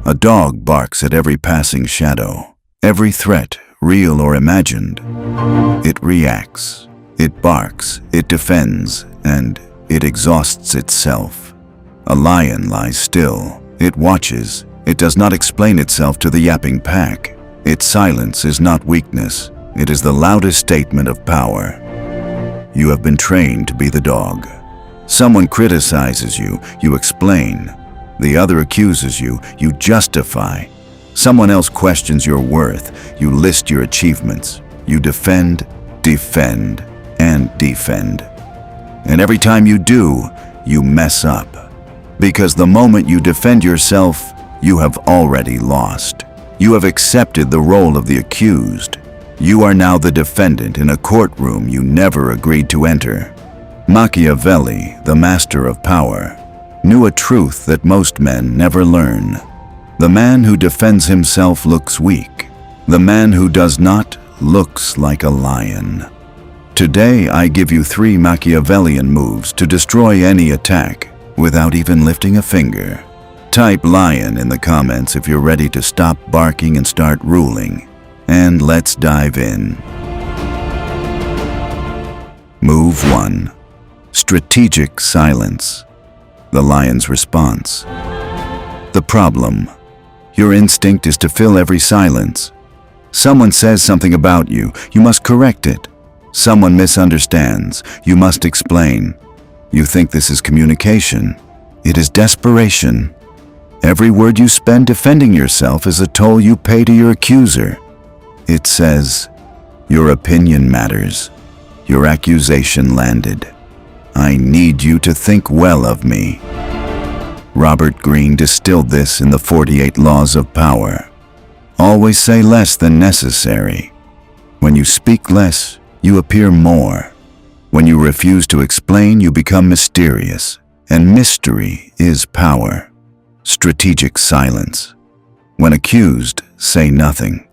A dog barks at every passing shadow, every threat, real or imagined. It reacts, it barks, it defends, and it exhausts itself. A lion lies still. It watches. It does not explain itself to the yapping pack. Its silence is not weakness. It is the loudest statement of power. You have been trained to be the dog. Someone criticizes you, you explain. The other accuses you, you justify. Someone else questions your worth, you list your achievements. You defend, defend, and defend. And every time you do, you mess up. Because the moment you defend yourself, you have already lost. You have accepted the role of the accused. You are now the defendant in a courtroom you never agreed to enter. Machiavelli, the master of power, knew a truth that most men never learn. The man who defends himself looks weak. The man who does not looks like a lion. Today, I give you 3 Machiavellian moves to destroy any attack without even lifting a finger. Type lion in the comments if you're ready to stop barking and start ruling. And let's dive in. Move 1. Strategic silence. The lion's response. The problem. Your instinct is to fill every silence. Someone says something about you, you must correct it. Someone misunderstands, you must explain. You think this is communication. It is desperation. Every word you spend defending yourself is a toll you pay to your accuser. It says, your opinion matters. Your accusation landed. I need you to think well of me. Robert Greene distilled this in the 48 Laws of Power. Always say less than necessary. When you speak less, you appear more. When you refuse to explain, you become mysterious. And mystery is power. Strategic silence. When accused, say nothing.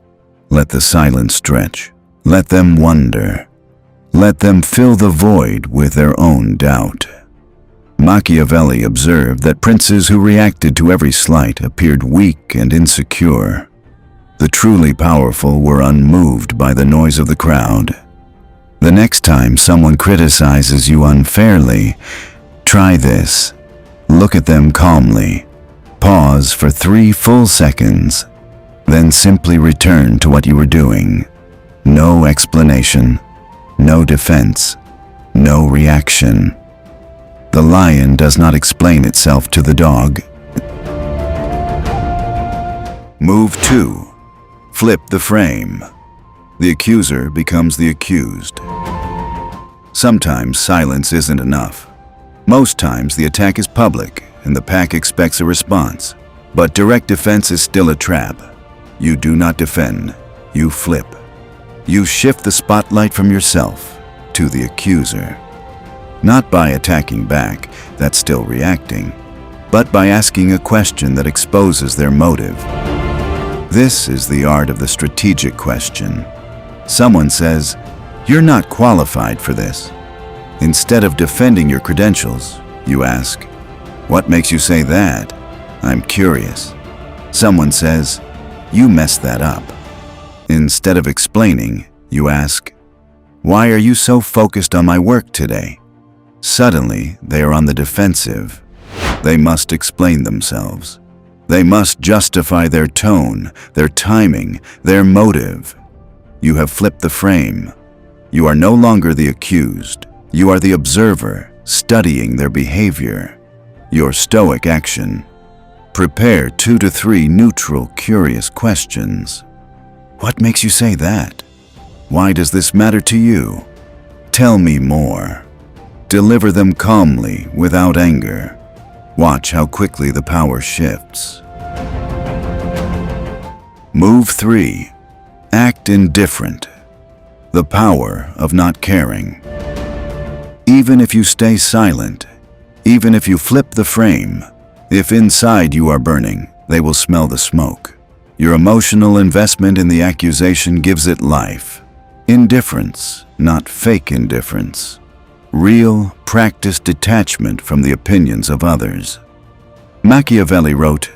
Let the silence stretch. Let them wonder. Let them fill the void with their own doubt. Machiavelli observed that princes who reacted to every slight appeared weak and insecure. The truly powerful were unmoved by the noise of the crowd. The next time someone criticizes you unfairly, try this. Look at them calmly. Pause for 3 full seconds. Then simply return to what you were doing. No explanation. No defense. No reaction. The lion does not explain itself to the dog. Move 2. Flip the frame. The accuser becomes the accused. Sometimes silence isn't enough. Most times the attack is public and the pack expects a response. But direct defense is still a trap. You do not defend, you flip. You shift the spotlight from yourself to the accuser. Not by attacking back, that's still reacting, but by asking a question that exposes their motive. This is the art of the strategic question. Someone says, "You're not qualified for this." Instead of defending your credentials, you ask, "What makes you say that?" "I'm curious." Someone says, "You messed that up." Instead of explaining, you ask, "Why are you so focused on my work today?" Suddenly, they are on the defensive. They must explain themselves. They must justify their tone, their timing, their motive. You have flipped the frame. You are no longer the accused. You are the observer, studying their behavior. Your Stoic action. Prepare 2 to 3 neutral, curious questions. What makes you say that? Why does this matter to you? Tell me more. Deliver them calmly, without anger. Watch how quickly the power shifts. Move 3. Act indifferent. The power of not caring. Even if you stay silent, even if you flip the frame, if inside you are burning, they will smell the smoke. Your emotional investment in the accusation gives it life. Indifference, not fake indifference. Real, practiced detachment from the opinions of others. Machiavelli wrote,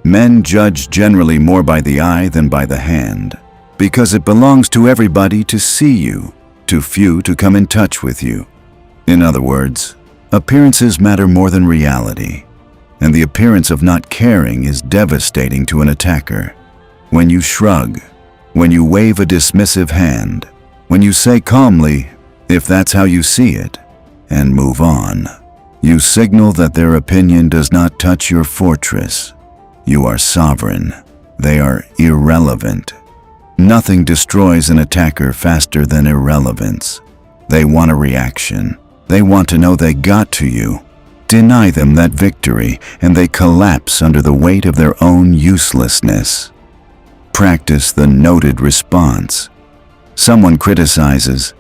Men judge generally more by the eye than by the hand, because it belongs to everybody to see you, too few to come in touch with you. In other words, appearances matter more than reality, and the appearance of not caring is devastating to an attacker. When you shrug, when you wave a dismissive hand, when you say calmly, "If that's how you see it," and move on, you signal that their opinion does not touch your fortress. You are sovereign. They are irrelevant. Nothing destroys an attacker faster than irrelevance. They want a reaction. They want to know they got to you. Deny them that victory, and they collapse under the weight of their own uselessness. Practice the noted response. Someone criticizes.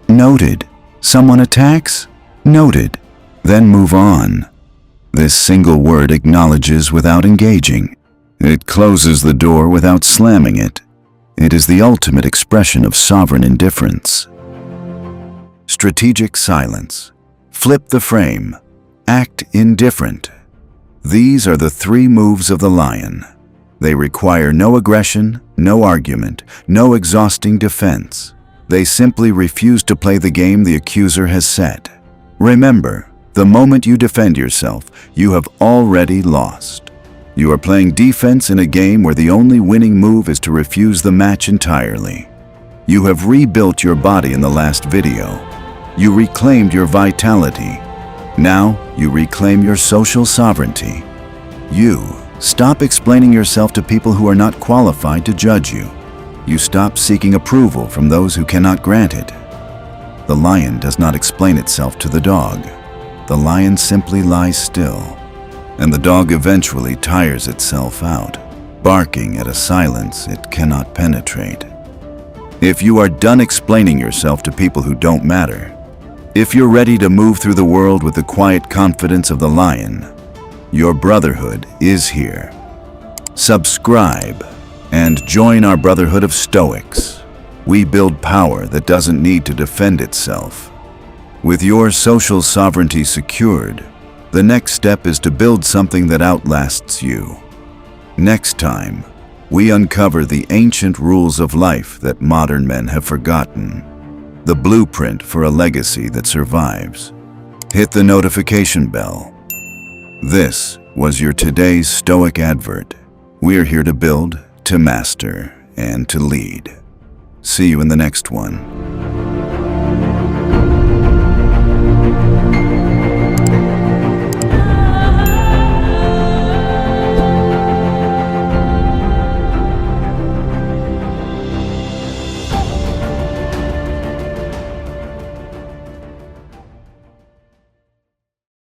Noted. Someone attacks. Noted. Then move on. This single word acknowledges without engaging. It closes the door without slamming it. It is the ultimate expression of sovereign indifference. Strategic silence. Flip the frame. Act indifferent. These are the 3 moves of the lion. They require no aggression, no argument, no exhausting defense. They simply refuse to play the game the accuser has set. Remember, the moment you defend yourself, you have already lost. You are playing defense in a game where the only winning move is to refuse the match entirely. You have rebuilt your body in the last video. You reclaimed your vitality. Now you reclaim your social sovereignty. You stop explaining yourself to people who are not qualified to judge you. You stop seeking approval from those who cannot grant it. The lion does not explain itself to the dog. The lion simply lies still, and the dog eventually tires itself out, barking at a silence it cannot penetrate. If you are done explaining yourself to people who don't matter, if you're ready to move through the world with the quiet confidence of the lion, your brotherhood is here. Subscribe and join our Brotherhood of Stoics. We build power that doesn't need to defend itself. With your social sovereignty secured, the next step is to build something that outlasts you. Next time, we uncover the ancient rules of life that modern men have forgotten. The blueprint for a legacy that survives. Hit the notification bell. This was your today's Stoic Advert. We are here to build, to master, and to lead. See you in the next one.